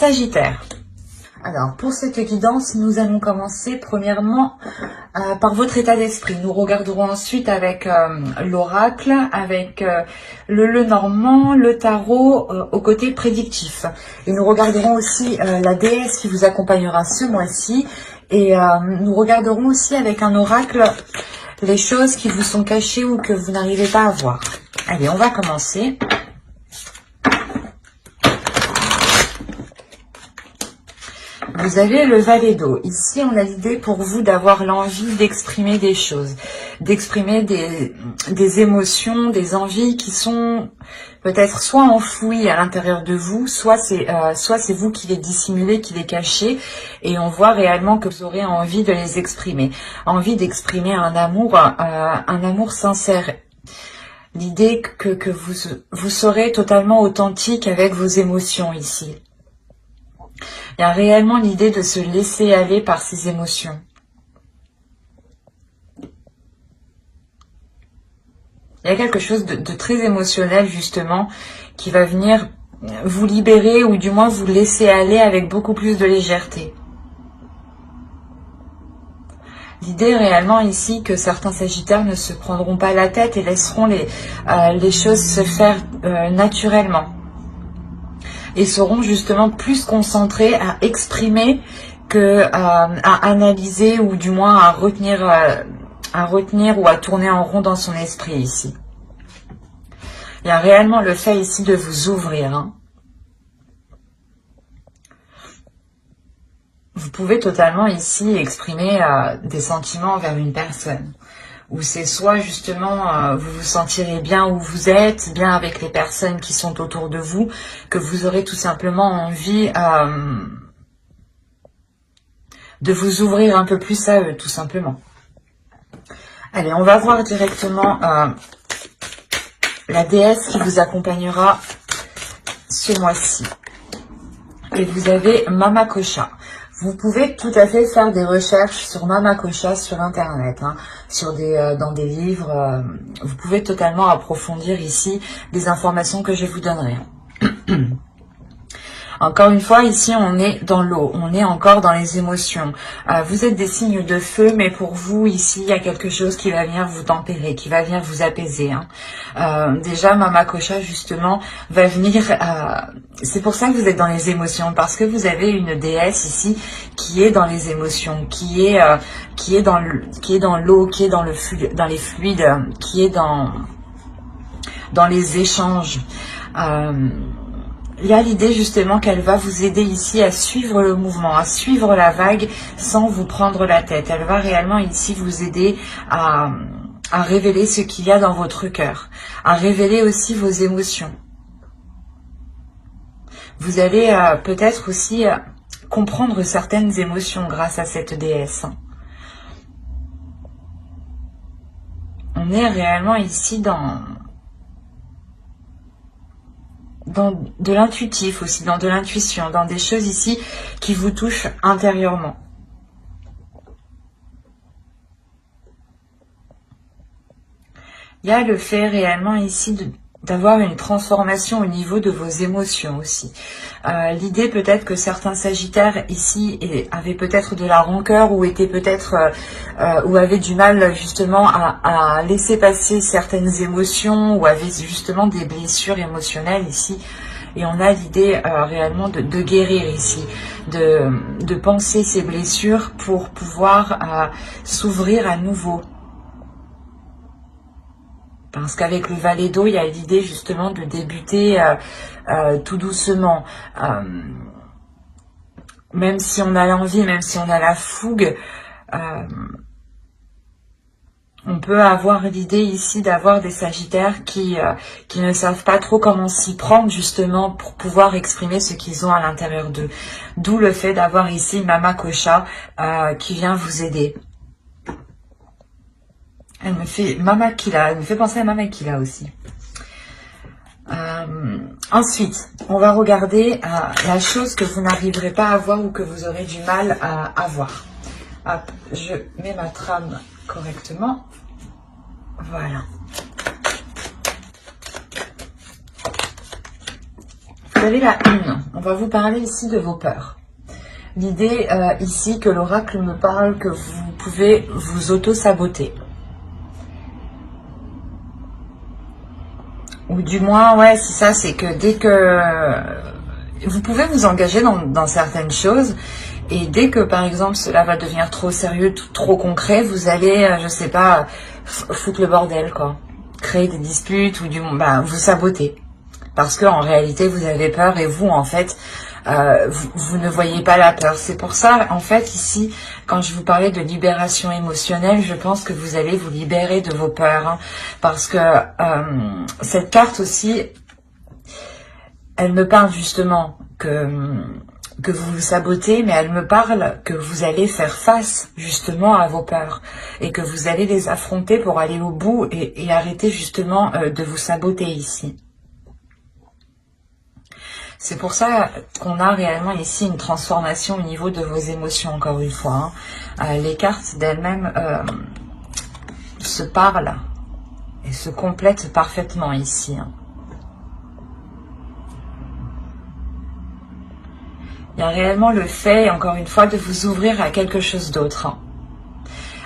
Sagittaire. Alors, pour cette guidance, nous allons commencer premièrement par votre état d'esprit. Nous regarderons ensuite avec l'oracle, avec le normand, le tarot au côté prédictif. Et nous regarderons aussi la déesse qui vous accompagnera ce mois-ci. Et nous regarderons aussi avec un oracle les choses qui vous sont cachées ou que vous n'arrivez pas à voir. Allez, on va commencer. Vous avez le valet d'eau. Ici, on a l'idée pour vous d'avoir l'envie d'exprimer des choses, d'exprimer des émotions, des envies qui sont peut-être soit enfouies à l'intérieur de vous, soit c'est vous qui les dissimulez, qui les cachez, et on voit réellement que vous aurez envie de les exprimer. Envie d'exprimer un amour sincère. L'idée que vous serez totalement authentique avec vos émotions ici. Il y a réellement l'idée de se laisser aller par ses émotions. Il y a quelque chose de très émotionnel justement qui va venir vous libérer ou du moins vous laisser aller avec beaucoup plus de légèreté. L'idée réellement ici que certains sagittaires ne se prendront pas la tête et laisseront les choses se faire naturellement. Et seront justement plus concentrés à exprimer que à analyser ou du moins à retenir ou à tourner en rond dans son esprit ici. Il y a réellement le fait ici de vous ouvrir. Hein. Vous pouvez totalement ici exprimer des sentiments envers une personne. Où c'est soit justement vous vous sentirez bien où vous êtes, bien avec les personnes qui sont autour de vous, que vous aurez tout simplement envie de vous ouvrir un peu plus à eux, tout simplement. Allez, on va voir directement la déesse qui vous accompagnera ce mois-ci. Et vous avez Mama Kosha. Vous pouvez tout à fait faire des recherches sur Mama Kosha sur Internet, hein, dans des livres. Vous pouvez totalement approfondir ici les informations que je vous donnerai. Encore une fois, ici, on est dans l'eau, on est encore dans les émotions. Vous êtes des signes de feu, mais pour vous, ici, il y a quelque chose qui va venir vous tempérer, qui va venir vous apaiser. Hein. Déjà, Mama Kosha, justement, va venir... c'est pour ça que vous êtes dans les émotions, parce que vous avez une déesse ici qui est dans les émotions, qui est dans l'eau, qui est dans les fluides, qui est dans les échanges. Il y a l'idée justement qu'elle va vous aider ici à suivre le mouvement, à suivre la vague sans vous prendre la tête. Elle va réellement ici vous aider à révéler ce qu'il y a dans votre cœur, à révéler aussi vos émotions. Vous allez peut-être aussi comprendre certaines émotions grâce à cette déesse. On est réellement ici dans de l'intuitif aussi, dans de l'intuition, dans des choses ici qui vous touchent intérieurement. Il y a le fait réellement ici d'avoir une transformation au niveau de vos émotions aussi. L'idée peut-être que certains sagittaires ici avaient peut-être de la rancœur ou étaient peut-être ou avaient du mal justement à laisser passer certaines émotions ou avaient justement des blessures émotionnelles ici. Et on a l'idée réellement de guérir ici, de penser ces blessures pour pouvoir s'ouvrir à nouveau. Parce qu'avec le valet d'eau, il y a l'idée justement de débuter tout doucement. Même si on a l'envie, même si on a la fougue, on peut avoir l'idée ici d'avoir des sagittaires qui ne savent pas trop comment s'y prendre justement pour pouvoir exprimer ce qu'ils ont à l'intérieur d'eux. D'où le fait d'avoir ici Mama Kosha qui vient vous aider. Elle me fait Mamakila, elle me fait penser à Mamakila aussi. Ensuite, on va regarder la chose que vous n'arriverez pas à voir ou que vous aurez du mal à voir. Hop, je mets ma trame correctement. Voilà. vous avez la une. On va vous parler ici de vos peurs. L'idée ici que l'oracle me parle que vous pouvez vous auto-saboter. Ou du moins, ouais, c'est ça, c'est que dès que... Vous pouvez vous engager dans certaines choses, et dès que, par exemple, cela va devenir trop sérieux, trop concret, vous allez, je sais pas, foutre le bordel, quoi. Créer des disputes, ou du moins, bah, vous saboter. Parce que en réalité, vous avez peur, et vous, en fait, vous ne voyez pas la peur. C'est pour ça, en fait, ici, quand je vous parlais de libération émotionnelle, je pense que vous allez vous libérer de vos peurs. Hein, parce que cette carte aussi, elle me parle justement que vous vous sabotez, mais elle me parle que vous allez faire face justement à vos peurs et que vous allez les affronter pour aller au bout et arrêter justement de vous saboter ici. C'est pour ça qu'on a réellement ici une transformation au niveau de vos émotions, encore une fois. Hein. Les cartes d'elles-mêmes se parlent et se complètent parfaitement ici. Hein. Il y a réellement le fait, encore une fois, de vous ouvrir à quelque chose d'autre. Hein.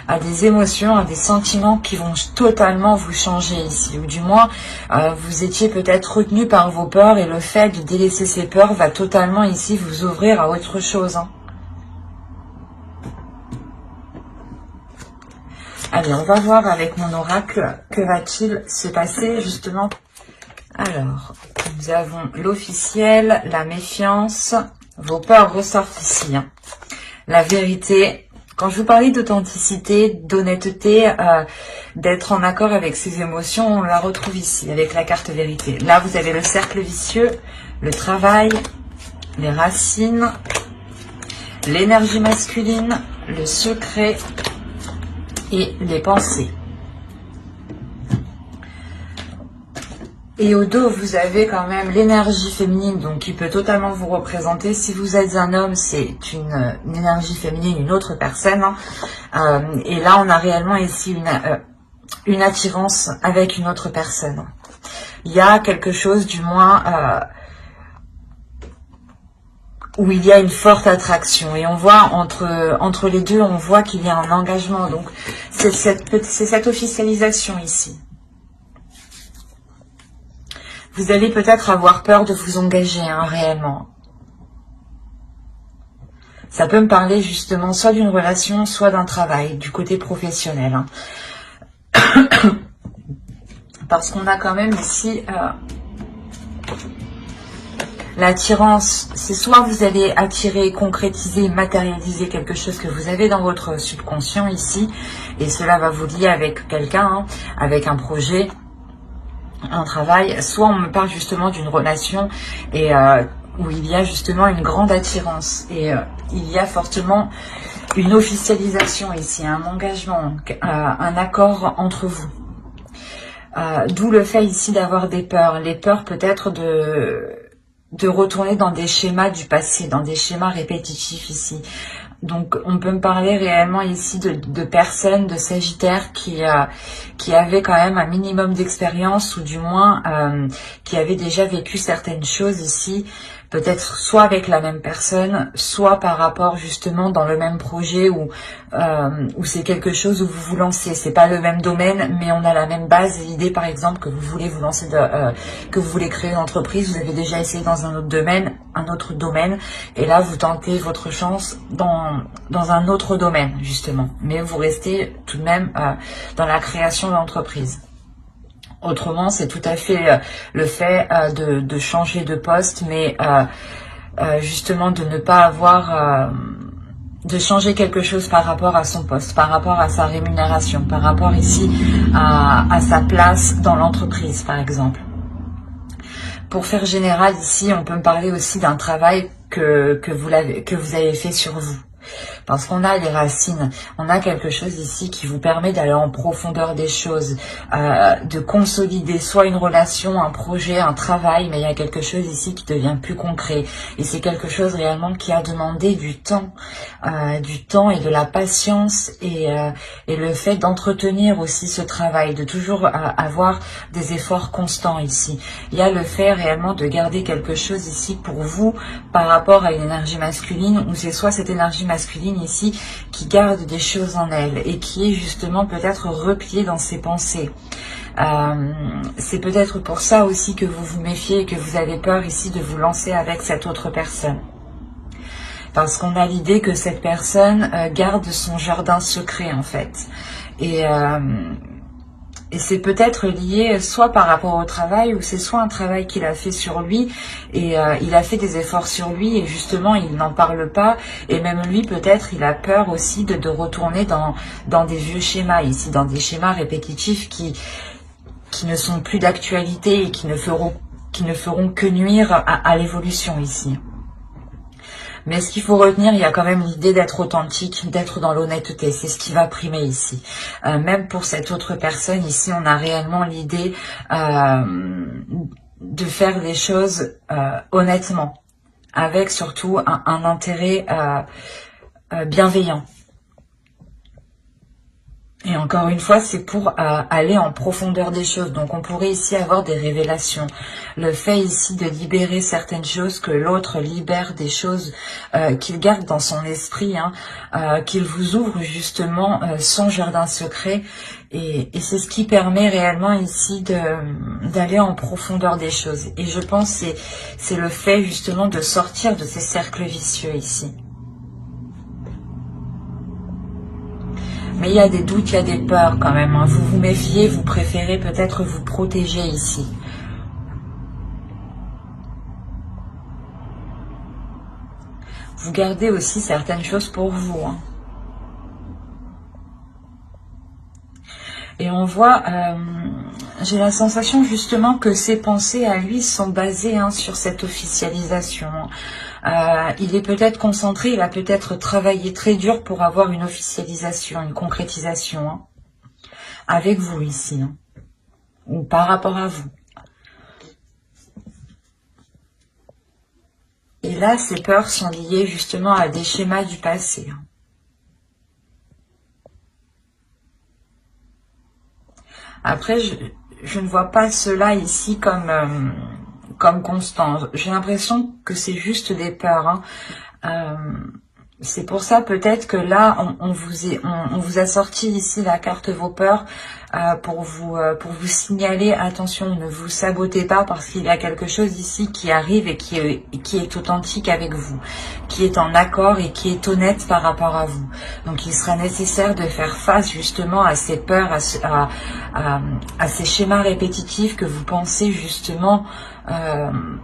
À des émotions, à des sentiments qui vont totalement vous changer ici. Ou du moins, vous étiez peut-être retenu par vos peurs et le fait de délaisser ces peurs va totalement ici vous ouvrir à autre chose. Hein. Allez, on va voir avec mon oracle que va-t-il se passer justement. Alors, nous avons l'officiel, la méfiance, vos peurs ressortent ici. Hein. La vérité. Quand je vous parlais d'authenticité, d'honnêteté, d'être en accord avec ses émotions, on la retrouve ici, avec la carte vérité. Là, vous avez le cercle vicieux, le travail, les racines, l'énergie masculine, le secret et les pensées. Et au dos, vous avez quand même l'énergie féminine, donc qui peut totalement vous représenter. Si vous êtes un homme, c'est une énergie féminine, une autre personne. Hein. Et là, on a réellement ici une attirance avec une autre personne. Il y a quelque chose, du moins, où il y a une forte attraction. Et on voit, entre les deux, on voit qu'il y a un engagement. Donc, c'est cette officialisation ici. Vous allez peut-être avoir peur de vous engager, hein, réellement. Ça peut me parler justement soit d'une relation, soit d'un travail, du côté professionnel. Hein. Parce qu'on a quand même ici l'attirance. C'est soit vous allez attirer, concrétiser, matérialiser quelque chose que vous avez dans votre subconscient ici, et cela va vous lier avec quelqu'un, hein, avec un projet, un travail, soit on me parle justement d'une relation et où il y a justement une grande attirance et il y a fortement une officialisation ici, un engagement, un accord entre vous. D'où le fait ici d'avoir des peurs, les peurs peut-être de retourner dans des schémas du passé, dans des schémas répétitifs ici. Donc, on peut me parler réellement ici de personnes, de Sagittaires qui avaient quand même un minimum d'expérience ou du moins qui avaient déjà vécu certaines choses ici, peut-être soit avec la même personne, soit par rapport justement dans le même projet où c'est quelque chose où vous vous lancez. C'est pas le même domaine, mais on a la même base. L'idée, par exemple, que vous voulez vous lancer, que vous voulez créer une entreprise, vous avez déjà essayé dans un autre domaine, et là vous tentez votre chance dans un autre domaine justement, mais vous restez tout de même dans la création d'entreprise. Autrement, c'est tout à fait le fait de changer de poste, mais justement de ne pas avoir, de changer quelque chose par rapport à son poste, par rapport à sa rémunération, par rapport ici à sa place dans l'entreprise, par exemple. Pour faire général ici, on peut me parler aussi d'un travail que vous avez fait sur vous. Parce qu'on a les racines, on a quelque chose ici qui vous permet d'aller en profondeur des choses, de consolider soit une relation, un projet, un travail, mais il y a quelque chose ici qui devient plus concret. Et c'est quelque chose réellement qui a demandé du temps et de la patience et le fait d'entretenir aussi ce travail, de toujours avoir des efforts constants ici. Il y a le fait réellement de garder quelque chose ici pour vous par rapport à une énergie masculine, où c'est soit cette énergie masculine ici qui garde des choses en elle et qui est justement peut-être repliée dans ses pensées. C'est peut-être pour ça aussi que vous vous méfiez et que vous avez peur ici de vous lancer avec cette autre personne. Parce qu'on a l'idée que cette personne garde son jardin secret en fait. Et c'est peut-être lié soit par rapport au travail, ou c'est soit un travail qu'il a fait sur lui, et il a fait des efforts sur lui, et justement il n'en parle pas, et même lui peut-être il a peur aussi de retourner dans des vieux schémas ici, dans des schémas répétitifs qui ne sont plus d'actualité et qui ne feront que nuire à l'évolution ici. Mais ce qu'il faut retenir, il y a quand même l'idée d'être authentique, d'être dans l'honnêteté. C'est ce qui va primer ici. Même pour cette autre personne, ici, on a réellement l'idée de faire les choses honnêtement, avec surtout un intérêt bienveillant. Et encore une fois, c'est pour aller en profondeur des choses. Donc, on pourrait ici avoir des révélations. Le fait ici de libérer certaines choses, que l'autre libère des choses qu'il garde dans son esprit, qu'il vous ouvre justement son jardin secret. Et c'est ce qui permet réellement ici d'aller en profondeur des choses. Et je pense que c'est le fait justement de sortir de ces cercles vicieux ici. Mais il y a des doutes, il y a des peurs quand même. Vous vous méfiez, vous préférez peut-être vous protéger ici. Vous gardez aussi certaines choses pour vous. Et on voit, j'ai la sensation justement que ses pensées à lui sont basées sur cette officialisation. Il est peut-être concentré, il a peut-être travaillé très dur pour avoir une officialisation, une concrétisation avec vous ici, ou par rapport à vous. Et là, ces peurs sont liées justement à des schémas du passé. Après, je ne vois pas cela ici comme constant. J'ai l'impression que c'est juste des peurs. C'est pour ça peut-être que là, on vous a sorti ici la carte vos peurs pour vous signaler, attention, ne vous sabotez pas parce qu'il y a quelque chose ici qui arrive et qui est authentique avec vous, qui est en accord et qui est honnête par rapport à vous. Donc il sera nécessaire de faire face justement à ces peurs, à ces schémas répétitifs que vous pensez justement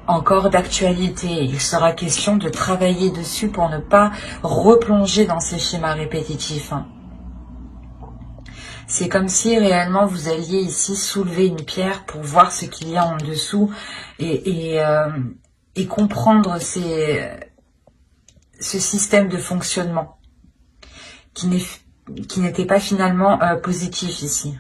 encore d'actualité. Il sera question de travailler dessus pour ne pas replonger dans ces schémas répétitifs. C'est comme si réellement vous alliez ici soulever une pierre pour voir ce qu'il y a en dessous et comprendre ce système de fonctionnement qui n'était pas finalement positif ici.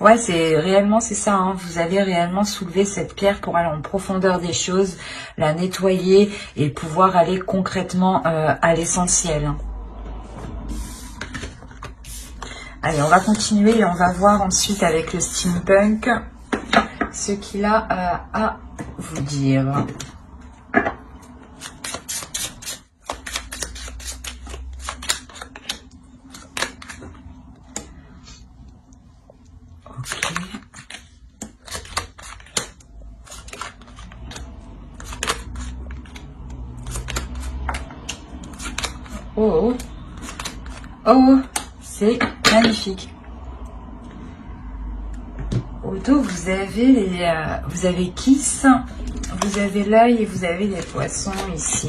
Ouais, c'est ça, vous allez réellement soulever cette pierre pour aller en profondeur des choses, la nettoyer et pouvoir aller concrètement à l'essentiel. Allez, on va continuer et on va voir ensuite avec le steampunk ce qu'il a à vous dire. Oh, oh, c'est magnifique. Au dos, vous avez Kiss, vous avez l'œil et vous avez les poissons ici.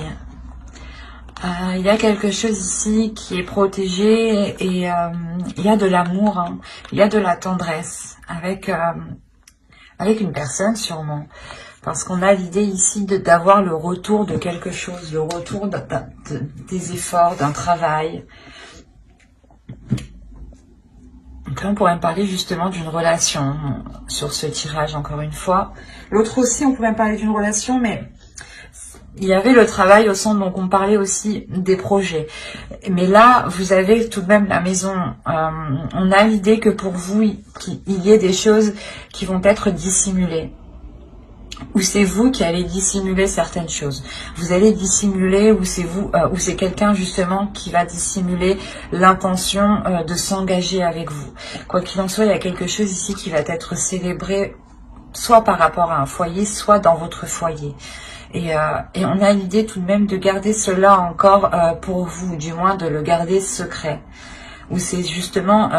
Il y a quelque chose ici qui est protégé et il y a de l'amour, il y a de la tendresse avec Avec une personne sûrement. Parce qu'on a l'idée ici d'avoir le retour de quelque chose, le retour des efforts, d'un travail. Donc là, on pourrait me parler justement d'une relation sur ce tirage, encore une fois. L'autre aussi, on pourrait me parler d'une relation, mais il y avait le travail au centre, donc on parlait aussi des projets. Mais là, vous avez tout de même la maison. On a l'idée que pour vous, il y ait des choses qui vont être dissimulées. Ou c'est vous qui allez dissimuler certaines choses. Vous allez dissimuler, ou c'est vous, ou c'est quelqu'un justement qui va dissimuler l'intention de s'engager avec vous. Quoi qu'il en soit, il y a quelque chose ici qui va être célébré, soit par rapport à un foyer, soit dans votre foyer. Et on a l'idée tout de même de garder cela encore pour vous, du moins de le garder secret. Où c'est justement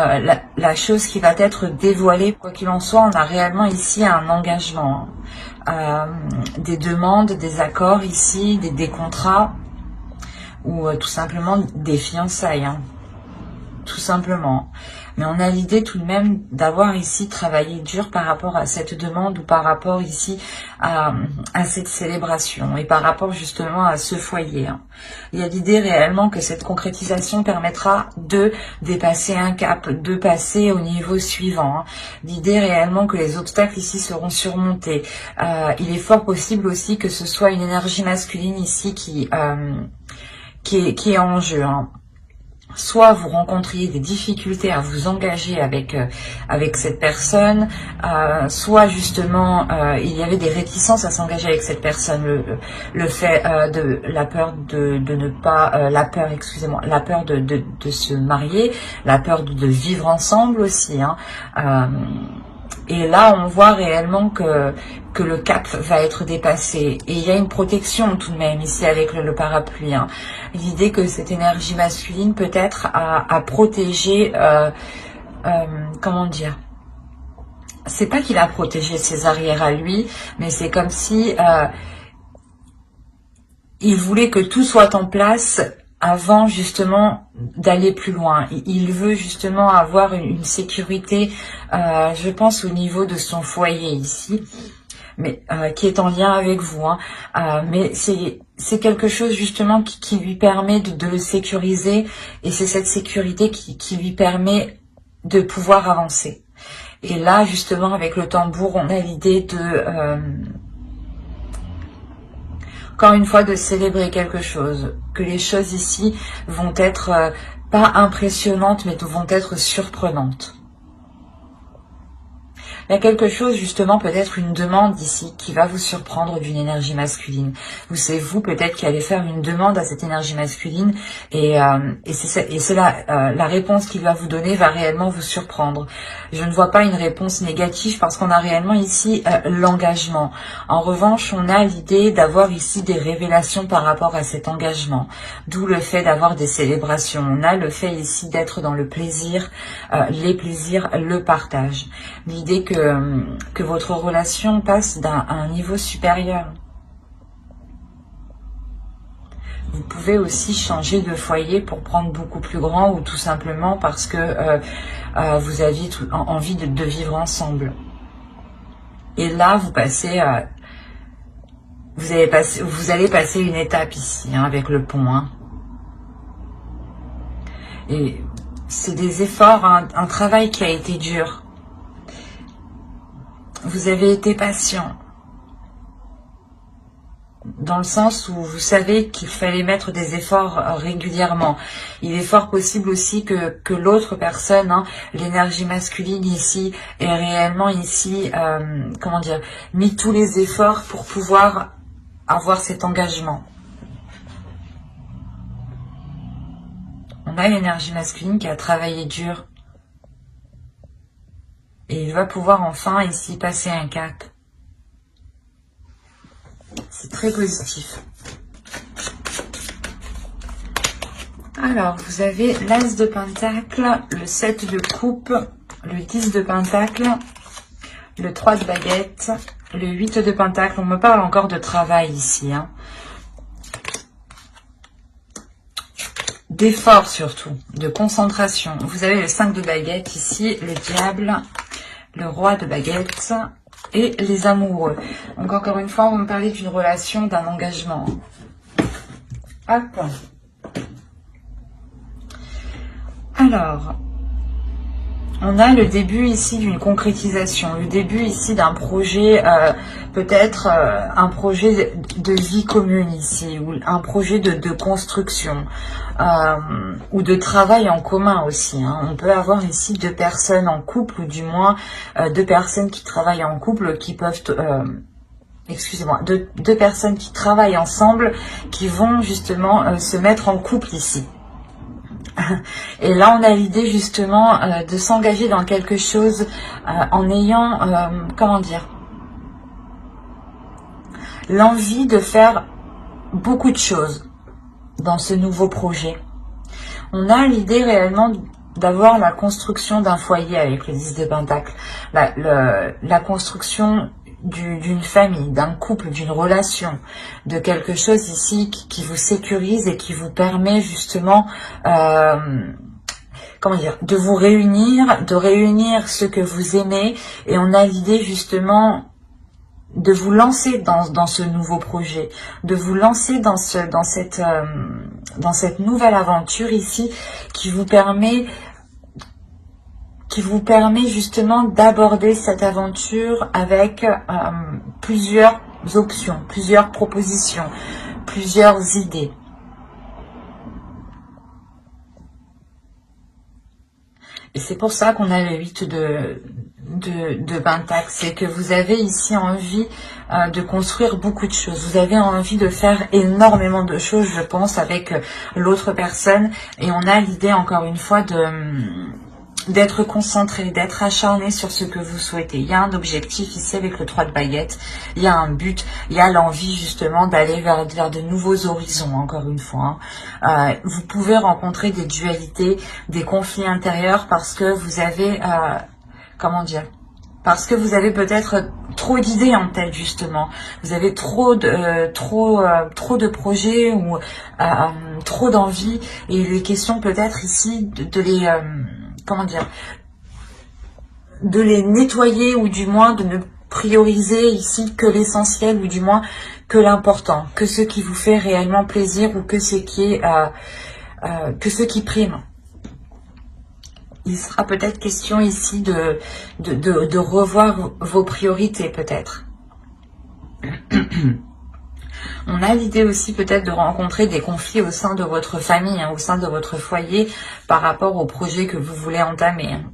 la chose qui va être dévoilée. Quoi qu'il en soit, on a réellement ici un engagement. Des demandes, des accords ici, des contrats, ou tout simplement des fiançailles. Tout simplement. Mais on a l'idée tout de même d'avoir ici travaillé dur par rapport à cette demande ou par rapport ici à cette célébration et par rapport justement à ce foyer. Il y a l'idée réellement que cette concrétisation permettra de dépasser un cap, de passer au niveau suivant. L'idée réellement que les obstacles ici seront surmontés. Il est fort possible aussi que ce soit une énergie masculine ici qui est en jeu. Soit vous rencontriez des difficultés à vous engager avec cette personne, soit justement il y avait des réticences à s'engager avec cette personne, le fait de la peur de ne pas la peur de se marier, la peur de vivre ensemble aussi. Et là, on voit réellement que le cap va être dépassé. Et il y a une protection tout de même ici avec le parapluie. L'idée que cette énergie masculine peut-être a protégé, comment dire, c'est pas qu'il a protégé ses arrières à lui, mais c'est comme si il voulait que tout soit en place avant justement d'aller plus loin. Il veut justement avoir une sécurité, je pense au niveau de son foyer ici, mais qui est en lien avec vous. Mais c'est quelque chose justement qui lui permet de le sécuriser, et c'est cette sécurité qui lui permet de pouvoir avancer. Et là justement avec le tambour, on a l'idée de... encore une fois, de célébrer quelque chose, que les choses ici vont être pas impressionnantes, mais vont être surprenantes. Il y a quelque chose, justement, peut-être une demande ici qui va vous surprendre d'une énergie masculine. Ou c'est vous peut-être qui allez faire une demande à cette énergie masculine, et c'est la réponse qu'il va vous donner va réellement vous surprendre. Je ne vois pas une réponse négative parce qu'on a réellement ici l'engagement. En revanche, on a l'idée d'avoir ici des révélations par rapport à cet engagement. D'où le fait d'avoir des célébrations. On a le fait ici d'être dans le plaisir, les plaisirs, le partage. L'idée que votre relation passe à un niveau supérieur. Vous pouvez aussi changer de foyer pour prendre beaucoup plus grand, ou tout simplement parce que vous aviez envie de vivre ensemble. Et là, vous allez passer une étape ici, avec le pont. Et c'est des efforts, un travail qui a été dur. Vous avez été patient, dans le sens où vous savez qu'il fallait mettre des efforts régulièrement. Il est fort possible aussi que l'autre personne, l'énergie masculine ici, ait réellement ici, comment dire, mis tous les efforts pour pouvoir avoir cet engagement. On a l'énergie masculine qui a travaillé dur. Et il va pouvoir enfin ici passer un cap. C'est très positif. Alors, vous avez l'As de Pentacle, le 7 de coupe, le 10 de Pentacle, le 3 de baguette, le 8 de Pentacle. On me parle encore de travail ici. D'effort surtout, de concentration. Vous avez le 5 de baguette ici, le diable, le roi de baguette, et les amoureux. Donc encore une fois, on va me parler d'une relation, d'un engagement. Hop. Alors, on a le début ici d'une concrétisation, le début ici d'un projet, peut-être un projet de vie commune ici, ou un projet de construction, ou de travail en commun aussi. Hein. On peut avoir ici deux personnes en couple, ou du moins deux personnes qui travaillent en couple, qui peuvent... excusez-moi, deux personnes qui travaillent ensemble, qui vont justement se mettre en couple ici. Et là, on a l'idée justement de s'engager dans quelque chose en ayant, comment dire, l'envie de faire beaucoup de choses dans ce nouveau projet. On a l'idée réellement d'avoir la construction d'un foyer avec le 10 de Pentacle, la construction d'une famille, d'un couple, d'une relation, de quelque chose ici qui vous sécurise et qui vous permet justement, comment dire, de vous réunir, de réunir ce que vous aimez. Et on a l'idée justement de vous lancer dans ce nouveau projet, de vous lancer dans cette nouvelle aventure ici qui vous permet justement d'aborder cette aventure avec plusieurs options, plusieurs propositions, plusieurs idées. Et c'est pour ça qu'on a le 8 de Pentacle, c'est que vous avez ici envie de construire beaucoup de choses. Vous avez envie de faire énormément de choses, je pense, avec l'autre personne. Et on a l'idée, encore une fois, d'être concentré, d'être acharné sur ce que vous souhaitez. Il y a un objectif ici avec le 3 de baguettes, il y a un but, il y a l'envie justement d'aller vers de nouveaux horizons, encore une fois. Hein. Vous pouvez rencontrer des dualités, des conflits intérieurs parce que vous avez, comment dire, parce que vous avez peut-être trop d'idées en tête justement. Vous avez trop de projets ou trop d'envie et il est question peut-être ici de les comment dire, de les nettoyer ou du moins de ne prioriser ici que l'essentiel ou du moins que l'important, que ce qui vous fait réellement plaisir ou que ce qui est que ce qui prime. Il sera peut-être question ici de revoir vos priorités peut-être. On a l'idée aussi peut-être de rencontrer des conflits au sein de votre famille, hein, au sein de votre foyer, par rapport au projet que vous voulez entamer. Hein.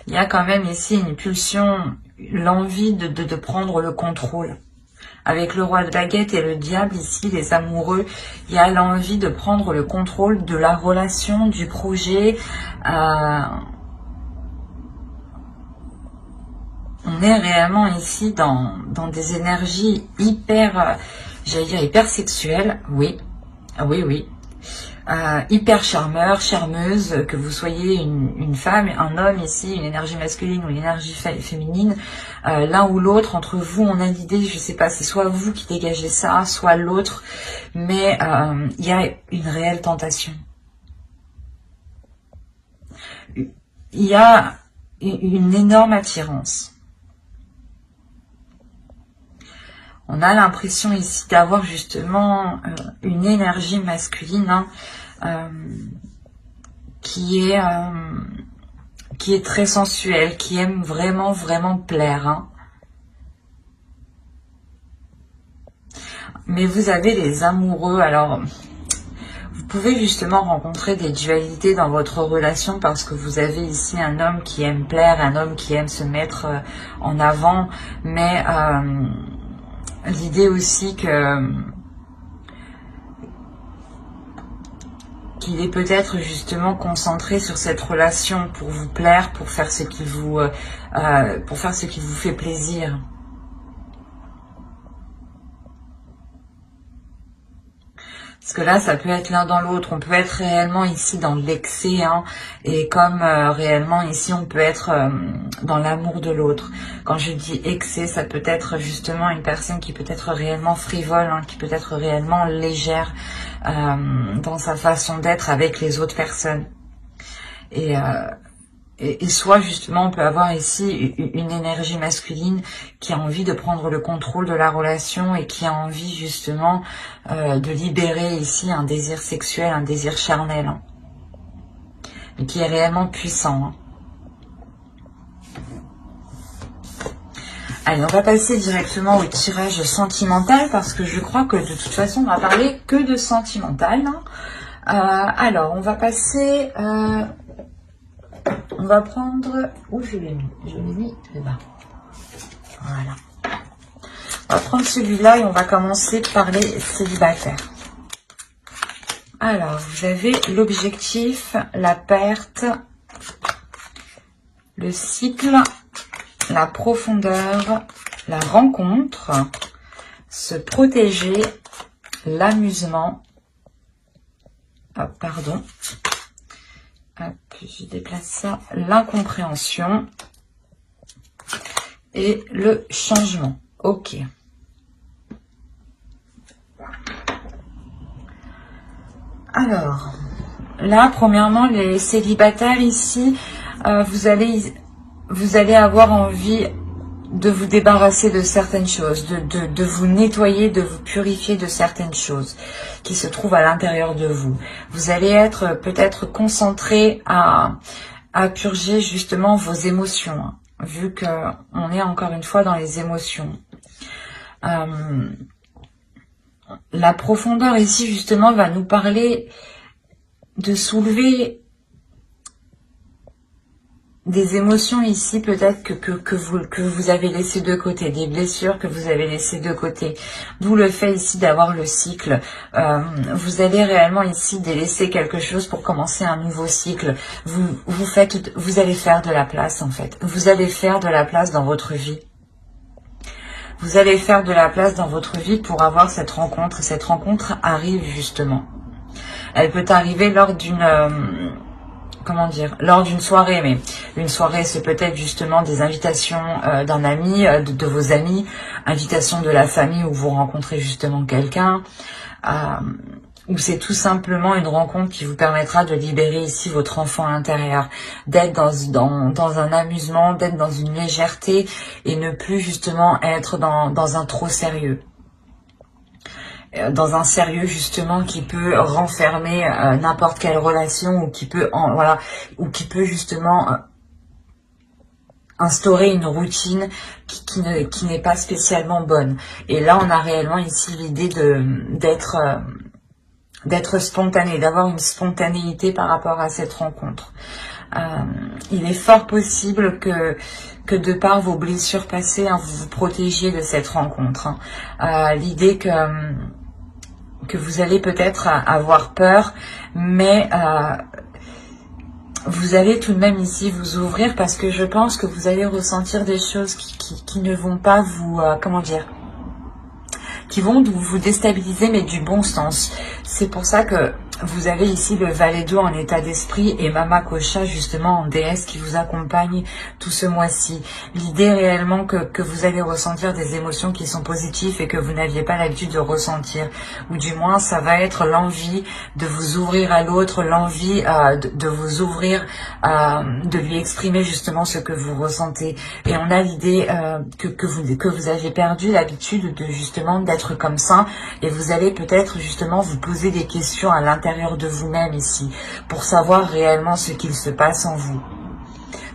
Il y a quand même ici une pulsion, l'envie de prendre le contrôle. Avec le roi de baguette et le diable ici, les amoureux, il y a l'envie de prendre le contrôle de la relation, du projet. On est réellement ici dans des énergies hyper, j'allais dire hyper sexuelles, oui, oui. Hyper charmeur, charmeuse, que vous soyez une femme, un homme ici, une énergie masculine ou une énergie féminine, l'un ou l'autre, entre vous, on a l'idée, je sais pas, c'est soit vous qui dégagez ça, soit l'autre, mais il y a une réelle tentation. Il y a une énorme attirance. On a l'impression ici d'avoir justement une énergie masculine hein, qui est très sensuelle, qui aime vraiment plaire. Hein. Mais vous avez les amoureux, alors vous pouvez justement rencontrer des dualités dans votre relation parce que vous avez ici un homme qui aime plaire, un homme qui aime se mettre en avant, mais l'idée aussi qu'il est peut-être justement concentré sur cette relation pour vous plaire, pour faire ce qui vous fait plaisir. Parce que là, ça peut être l'un dans l'autre. On peut être réellement ici dans l'excès, hein, et comme réellement ici, on peut être dans l'amour de l'autre. Quand je dis excès, ça peut être justement une personne qui peut être réellement frivole, hein, qui peut être réellement légère dans sa façon d'être avec les autres personnes. Et et soit justement on peut avoir ici une énergie masculine qui a envie de prendre le contrôle de la relation et qui a envie justement de libérer ici un désir sexuel, un désir charnel, hein, et qui est réellement puissant. Hein. Allez, on va passer directement au tirage sentimental parce que je crois que de toute façon on va parler que de sentimental. Hein. Alors, on va passer... on va prendre... Où je l'ai mis? Je l'ai mis très bas. Voilà. On va prendre celui-là et on va commencer par les célibataires. Alors, vous avez l'objectif, la perte, le cycle, la profondeur, la rencontre, se protéger, l'amusement. Hop, pardon. Hop, je déplace ça. L'incompréhension et le changement. Ok. Alors, là, premièrement, les célibataires ici, vous allez avoir envie de vous débarrasser de certaines choses, de vous nettoyer, de vous purifier de certaines choses qui se trouvent à l'intérieur de vous. Vous allez être peut-être concentré à purger justement vos émotions, hein, vu que on est encore une fois dans les émotions. La profondeur ici justement va nous parler de soulever des émotions ici peut-être que vous avez laissé de côté, des blessures que vous avez laissées de côté. D'où le fait ici d'avoir le cycle. Vous allez réellement ici délaisser quelque chose pour commencer un nouveau cycle. Vous allez faire de la place en fait. Vous allez faire de la place dans votre vie. Vous allez faire de la place dans votre vie pour avoir cette rencontre. Cette rencontre arrive justement. Elle peut arriver lors d'une... comment dire, lors d'une soirée, mais une soirée c'est peut-être justement des invitations d'un ami, de vos amis, invitations de la famille où vous rencontrez justement quelqu'un, ou c'est tout simplement une rencontre qui vous permettra de libérer ici votre enfant intérieur, d'être dans un amusement, d'être dans une légèreté et ne plus justement être dans un trop sérieux. Dans un sérieux justement qui peut renfermer n'importe quelle relation ou qui peut justement instaurer une routine qui n'est pas spécialement bonne. Et là on a réellement ici l'idée d'être spontané, d'avoir une spontanéité par rapport à cette rencontre. Il est fort possible que de par vos blessures passées, hein, vous vous protégiez de cette rencontre. Hein. L'idée que vous allez peut-être avoir peur, mais vous allez tout de même ici vous ouvrir parce que je pense que vous allez ressentir des choses qui ne vont pas vous, comment dire, qui vont vous déstabiliser, mais du bon sens. C'est pour ça que vous avez ici le valet d'eau en état d'esprit et Mama Kocha justement en déesse qui vous accompagne tout ce mois-ci. L'idée réellement que vous allez ressentir des émotions qui sont positives et que vous n'aviez pas l'habitude de ressentir. Ou du moins ça va être l'envie de vous ouvrir à l'autre, l'envie de vous ouvrir, de lui exprimer justement ce que vous ressentez. Et on a l'idée que vous avez perdu l'habitude de justement d'être comme ça et vous allez peut-être justement vous poser des questions à l'intérieur de vous-même ici, pour savoir réellement ce qu'il se passe en vous.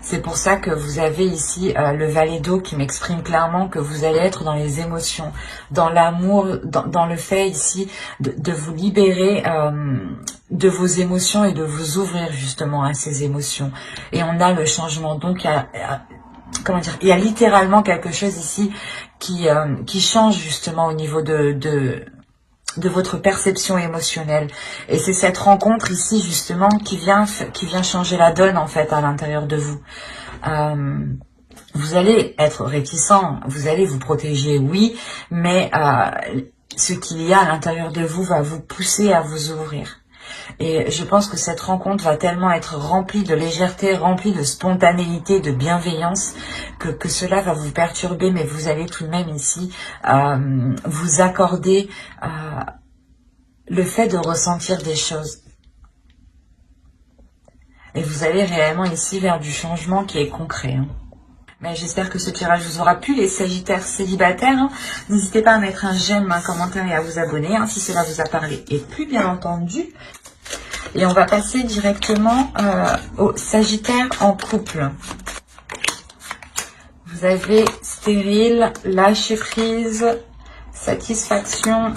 C'est pour ça que vous avez ici le valet d'eau qui m'exprime clairement que vous allez être dans les émotions, dans l'amour, dans le fait ici de vous libérer de vos émotions et de vous ouvrir justement à ces émotions. Et on a le changement, donc comment dire, il y a littéralement quelque chose ici qui change justement au niveau de votre perception émotionnelle. Et c'est cette rencontre ici justement qui vient changer la donne en fait à l'intérieur de vous. Vous allez être réticent, vous allez vous protéger, oui, mais ce qu'il y a à l'intérieur de vous va vous pousser à vous ouvrir. Et je pense que cette rencontre va tellement être remplie de légèreté, remplie de spontanéité, de bienveillance, que cela va vous perturber, mais vous allez tout de même ici vous accorder le fait de ressentir des choses. Et vous allez réellement ici vers du changement qui est concret. Hein. Mais j'espère que ce tirage vous aura plu, les Sagittaires célibataires. Hein. N'hésitez pas à mettre un j'aime, un commentaire et à vous abonner hein, si cela vous a parlé et plu, bien entendu. Et on va passer directement aux Sagittaires en couple. Vous avez stérile, lâcher prise, satisfaction,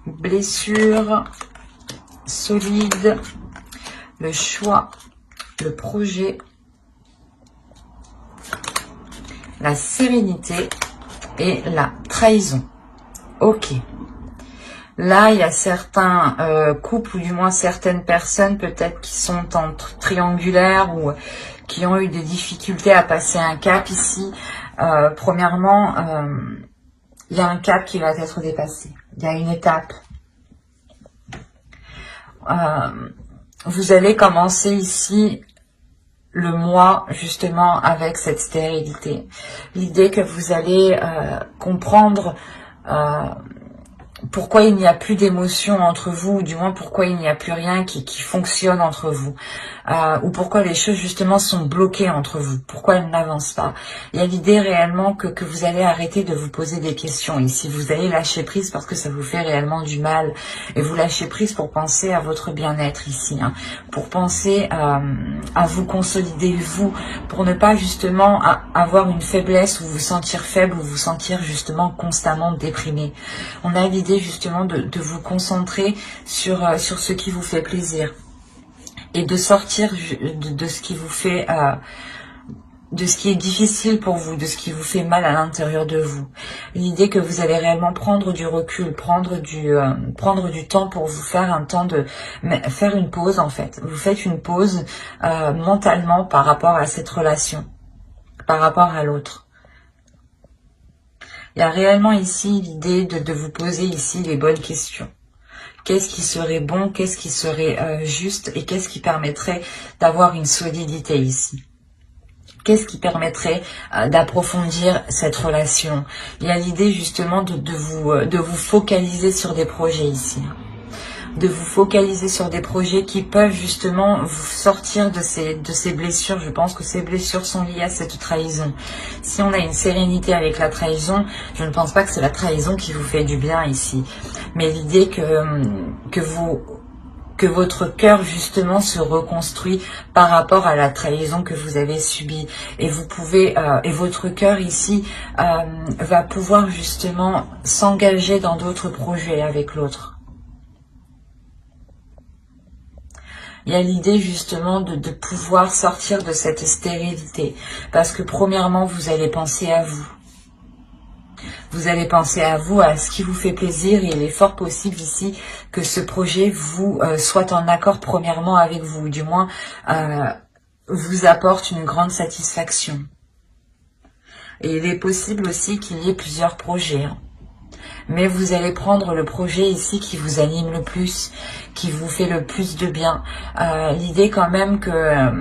blessure, solide, le choix, le projet, la sérénité et la trahison. Ok. Là, il y a certains couples, ou du moins certaines personnes peut-être qui sont en triangulaire ou qui ont eu des difficultés à passer un cap ici. Premièrement, il y a un cap qui va être dépassé. Il y a une étape. Vous allez commencer ici le mois justement avec cette stérilité. L'idée que vous allez comprendre pourquoi il n'y a plus d'émotion entre vous, ou du moins pourquoi il n'y a plus rien qui fonctionne entre vous, ou pourquoi les choses justement sont bloquées entre vous, pourquoi elles n'avancent pas. Il y a l'idée réellement que vous allez arrêter de vous poser des questions ici, vous allez lâcher prise parce que ça vous fait réellement du mal, et vous lâchez prise pour penser à votre bien-être ici, hein, pour penser à vous consolider vous, pour ne pas justement avoir une faiblesse ou vous sentir faible ou vous sentir justement constamment déprimé. On a l'idée justement de vous concentrer sur ce qui vous fait plaisir et de sortir de ce qui vous fait de ce qui est difficile pour vous, de ce qui vous fait mal à l'intérieur de vous. L'idée que vous allez réellement prendre du recul, prendre du temps pour vous faire un temps de faire une pause en fait. Vous faites une pause mentalement par rapport à cette relation, par rapport à l'autre. Il y a réellement ici l'idée de vous poser ici les bonnes questions. Qu'est-ce qui serait bon, qu'est-ce qui serait juste et qu'est-ce qui permettrait d'avoir une solidité ici? Qu'est-ce qui permettrait d'approfondir cette relation? Il y a l'idée justement de vous focaliser sur des projets ici. De vous focaliser sur des projets qui peuvent justement vous sortir de ces blessures. Je pense que ces blessures sont liées à cette trahison. Si on a une sérénité avec la trahison, je ne pense pas que c'est la trahison qui vous fait du bien ici. Mais l'idée que votre cœur justement se reconstruit par rapport à la trahison que vous avez subie. Et vous pouvez, et votre cœur ici va pouvoir justement s'engager dans d'autres projets avec l'autre. Il y a l'idée justement de pouvoir sortir de cette stérilité. Parce que premièrement, vous allez penser à vous. Vous allez penser à vous, à ce qui vous fait plaisir. Et il est fort possible ici que ce projet vous soit en accord premièrement avec vous. Du moins, vous apporte une grande satisfaction. Et il est possible aussi qu'il y ait plusieurs projets. Hein. Mais vous allez prendre le projet ici qui vous anime le plus, qui vous fait le plus de bien. L'idée quand même que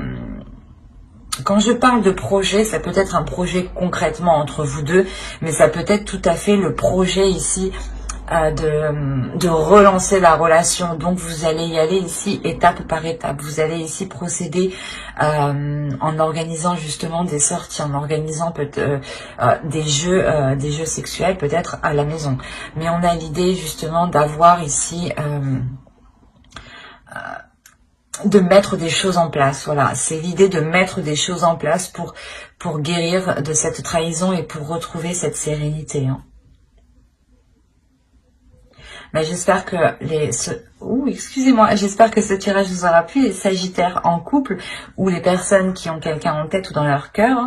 quand je parle de projet, ça peut être un projet concrètement entre vous deux, mais ça peut être tout à fait le projet ici de relancer la relation. Donc vous allez y aller ici étape par étape. Vous allez ici procéder en organisant justement des sorties, en organisant des jeux sexuels peut-être à la maison. Mais on a l'idée justement d'avoir ici de mettre des choses en place. Voilà, c'est l'idée de mettre des choses en place pour guérir de cette trahison et pour retrouver cette sérénité. Hein. Mais j'espère que excusez-moi, j'espère que ce tirage vous aura plu, les Sagittaires en couple ou les personnes qui ont quelqu'un en tête ou dans leur cœur.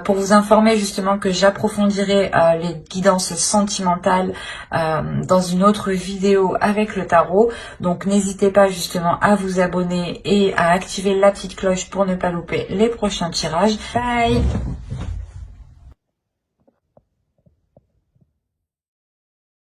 Pour vous informer justement que j'approfondirai les guidances sentimentales dans une autre vidéo avec le tarot. Donc n'hésitez pas justement à vous abonner et à activer la petite cloche pour ne pas louper les prochains tirages. Bye!